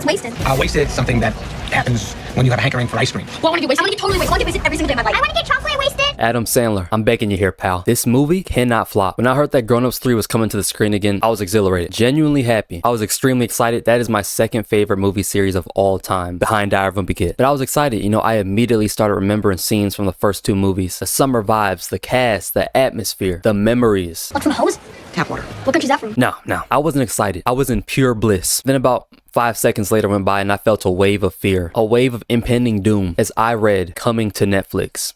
What's wasted? Wasted is something that happens when you have a hankering for ice cream. Well, I want to get wasted. I want to get totally wasted. I want to get wasted every single day of my life. I want to get chocolate wasted. Adam Sandler, I'm begging you here, pal. This movie cannot flop. When I heard that Grown Ups 3 was coming to the screen again, I was exhilarated, genuinely happy. I was extremely excited. That is my second favorite movie series of all time, behind Diary of a Wimpy Kid. But I was excited. You know, I immediately started remembering scenes from the first two movies. The summer vibes, the cast, the atmosphere, the memories. What's from the hose? Tap water. What country's that from? No, I wasn't excited. I was in pure bliss. Then about 5 seconds later went by and I felt a wave of fear, a wave of impending doom as I read coming to Netflix.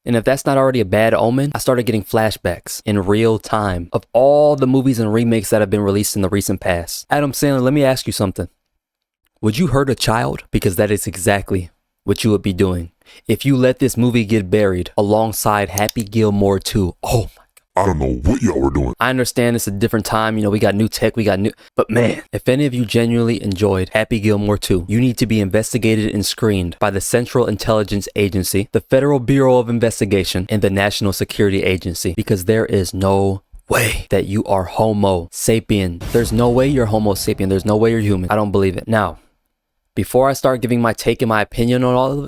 And if that's not already a bad omen, I started getting flashbacks in real time of all the movies and remakes that have been released in the recent past. Adam Sandler, let me ask you something. Would you hurt a child? Because that is exactly what you would be doing if you let this movie get buried alongside Happy Gilmore 2. Oh my. I don't know what y'all were doing. I understand it's a different time. You know, we got new tech, but man, if any of you genuinely enjoyed Happy Gilmore 2, you need to be investigated and screened by the Central Intelligence Agency, the Federal Bureau of Investigation, and the National Security Agency, because there is no way that you are Homo sapien. There's no way you're Homo sapien. There's no way you're human. I don't believe it. Now, before I start giving my take and my opinion on all of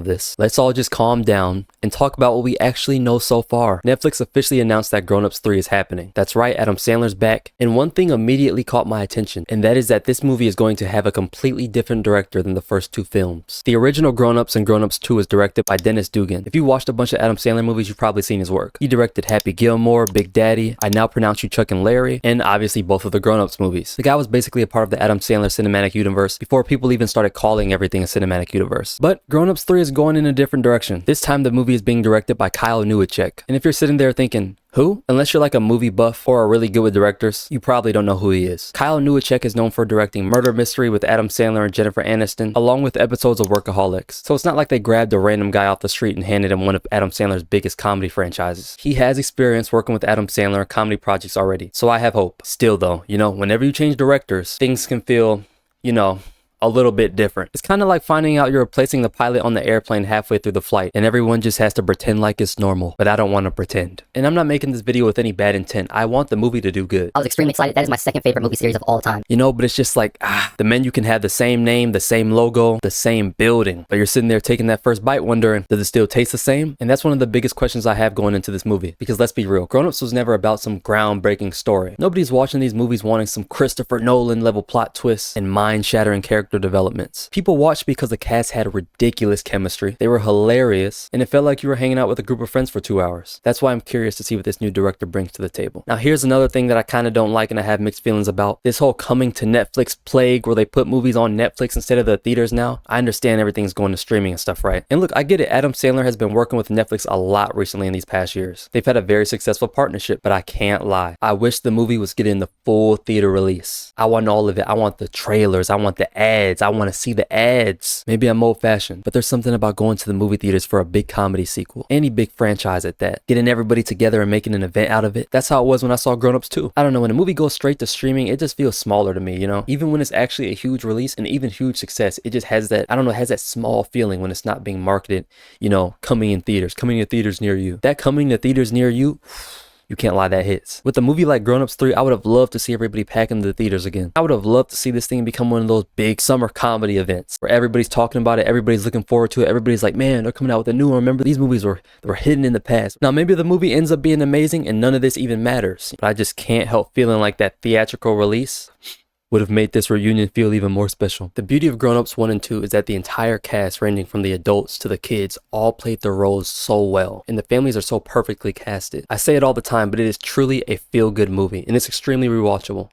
it, let's all just calm down and talk about what we actually know so far. Netflix officially announced that Grown Ups 3 is happening. That's right, Adam Sandler's back. And one thing immediately caught my attention, and that is that this movie is going to have a completely different director than the first two films. The original Grown Ups and Grown Ups 2 was directed by Dennis Dugan. If you watched a bunch of Adam Sandler movies, you've probably seen his work. He directed Happy Gilmore, Big Daddy, I Now Pronounce You Chuck and Larry, and obviously both of the Grown Ups movies. The guy was basically a part of the Adam Sandler cinematic universe before people even started calling everything a cinematic universe. But Grown Ups 3 is going in a different direction. This time the movie is being directed by Kyle Newacheck. And if you're sitting there thinking, who? Unless you're like a movie buff or are really good with directors, you probably don't know who he is. Kyle Newacheck is known for directing Murder Mystery with Adam Sandler and Jennifer Aniston, along with episodes of Workaholics. So it's not like they grabbed a random guy off the street and handed him one of Adam Sandler's biggest comedy franchises. He has experience working with Adam Sandler on comedy projects already, so I have hope. Still though, you know, whenever you change directors, things can feel, you know, a little bit different. It's kind of like finding out you're replacing the pilot on the airplane halfway through the flight and everyone just has to pretend like it's normal, but I don't want to pretend. And I'm not making this video with any bad intent. I want the movie to do good. I was extremely excited. That is my second favorite movie series of all time. You know, but it's just like, the menu can have the same name, the same logo, the same building, but you're sitting there taking that first bite wondering, does it still taste the same? And that's one of the biggest questions I have going into this movie. Because let's be real, Grown Ups was never about some groundbreaking story. Nobody's watching these movies wanting some Christopher Nolan level plot twists and mind-shattering character developments. People watched because the cast had ridiculous chemistry. They were hilarious, and it felt like you were hanging out with a group of friends for 2 hours. That's why I'm curious to see what this new director brings to the table. Now, here's another thing that I kind of don't like and I have mixed feelings about. This whole coming to Netflix plague where they put movies on Netflix instead of the theaters now. I understand everything's going to streaming and stuff, right? And look, I get it. Adam Sandler has been working with Netflix a lot recently in these past years. They've had a very successful partnership, but I can't lie. I wish the movie was getting the full theater release. I want all of it. I want the trailers. I want the ads. I want to see the ads. Maybe I'm old-fashioned, but there's something about going to the movie theaters for a big comedy sequel. Any big franchise at that. Getting everybody together and making an event out of it. That's how it was when I saw Grown Ups 2. I don't know, when a movie goes straight to streaming, it just feels smaller to me, you know? Even when it's actually a huge release and even huge success, it just has that, I don't know, it has that small feeling when it's not being marketed, you know, coming to theaters near you. That coming to theaters near you, you can't lie, that hits. With a movie like Grown Ups 3, I would have loved to see everybody pack into the theaters again. I would have loved to see this thing become one of those big summer comedy events where everybody's talking about it, everybody's looking forward to it, everybody's like, man, they're coming out with a new one. Remember, these movies were hidden in the past. Now, maybe the movie ends up being amazing and none of this even matters, but I just can't help feeling like that theatrical release would have made this reunion feel even more special. The beauty of Grown Ups 1 and 2 is that the entire cast, ranging from the adults to the kids, all played their roles so well, and the families are so perfectly casted. I say it all the time, but it is truly a feel-good movie, and it's extremely rewatchable.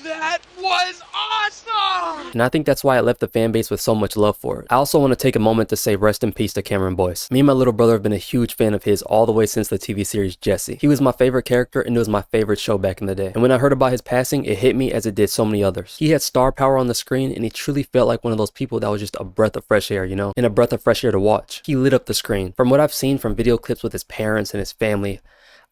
That was awesome! And I think that's why it left the fan base with so much love for it. I also want to take a moment to say rest in peace to Cameron Boyce. Me and my little brother have been a huge fan of his all the way since the TV series Jessie. He was my favorite character and it was my favorite show back in the day. And when I heard about his passing, it hit me as it did so many others. He had star power on the screen and he truly felt like one of those people that was just a breath of fresh air, you know? And a breath of fresh air to watch. He lit up the screen. From what I've seen from video clips with his parents and his family,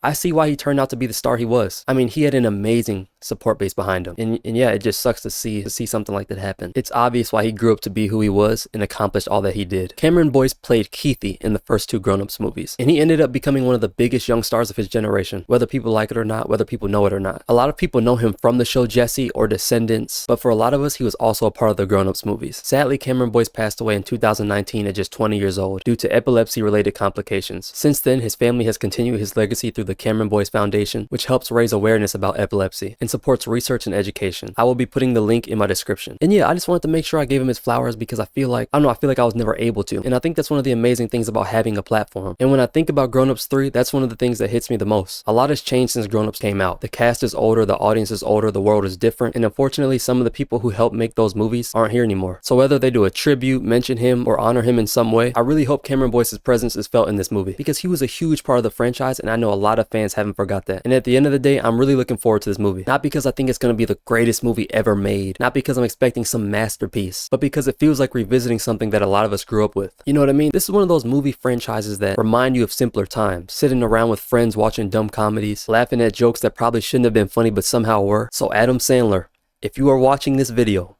I see why he turned out to be the star he was. I mean, he had an amazing support base behind him. And yeah, it just sucks to see something like that happen. It's obvious why he grew up to be who he was and accomplished all that he did. Cameron Boyce played Keithy in the first two Grown Ups movies, and he ended up becoming one of the biggest young stars of his generation, whether people like it or not, whether people know it or not. A lot of people know him from the show Jessie or Descendants, but for a lot of us, he was also a part of the Grown Ups movies. Sadly, Cameron Boyce passed away in 2019 at just 20 years old due to epilepsy-related complications. Since then, his family has continued his legacy through the Cameron Boyce Foundation, which helps raise awareness about epilepsy and supports research and education. I will be putting the link in my description. And yeah, I just wanted to make sure I gave him his flowers because I feel like I was never able to. And I think that's one of the amazing things about having a platform. And when I think about Grown Ups 3, that's one of the things that hits me the most. A lot has changed since Grown Ups came out. The cast is older, the audience is older, the world is different, and unfortunately, some of the people who helped make those movies aren't here anymore. So whether they do a tribute, mention him, or honor him in some way, I really hope Cameron Boyce's presence is felt in this movie because he was a huge part of the franchise, and I know a lot of fans haven't forgot that. And at the end of the day, I'm really looking forward to this movie. Not because I think it's going to be the greatest movie ever made, not because I'm expecting some masterpiece, but because it feels like revisiting something that a lot of us grew up with. You know what I mean? This is one of those movie franchises that remind you of simpler times, sitting around with friends watching dumb comedies, laughing at jokes that probably shouldn't have been funny but somehow were. So Adam Sandler, if you are watching this video,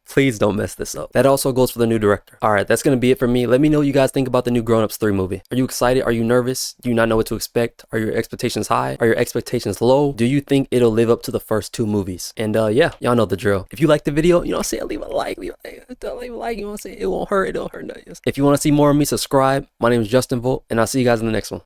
please don't mess this up. That also goes for the new director. Alright, that's going to be it for me. Let me know what you guys think about the new Grown Ups 3 movie. Are you excited? Are you nervous? Do you not know what to expect? Are your expectations high? Are your expectations low? Do you think it'll live up to the first two movies? And yeah, y'all know the drill. If you like the video, you know what I'm saying, leave a like. Leave a like, you know what I'm saying? It won't hurt. It don't hurt nothing. If you want to see more of me, subscribe. My name is Justin Volt, and I'll see you guys in the next one.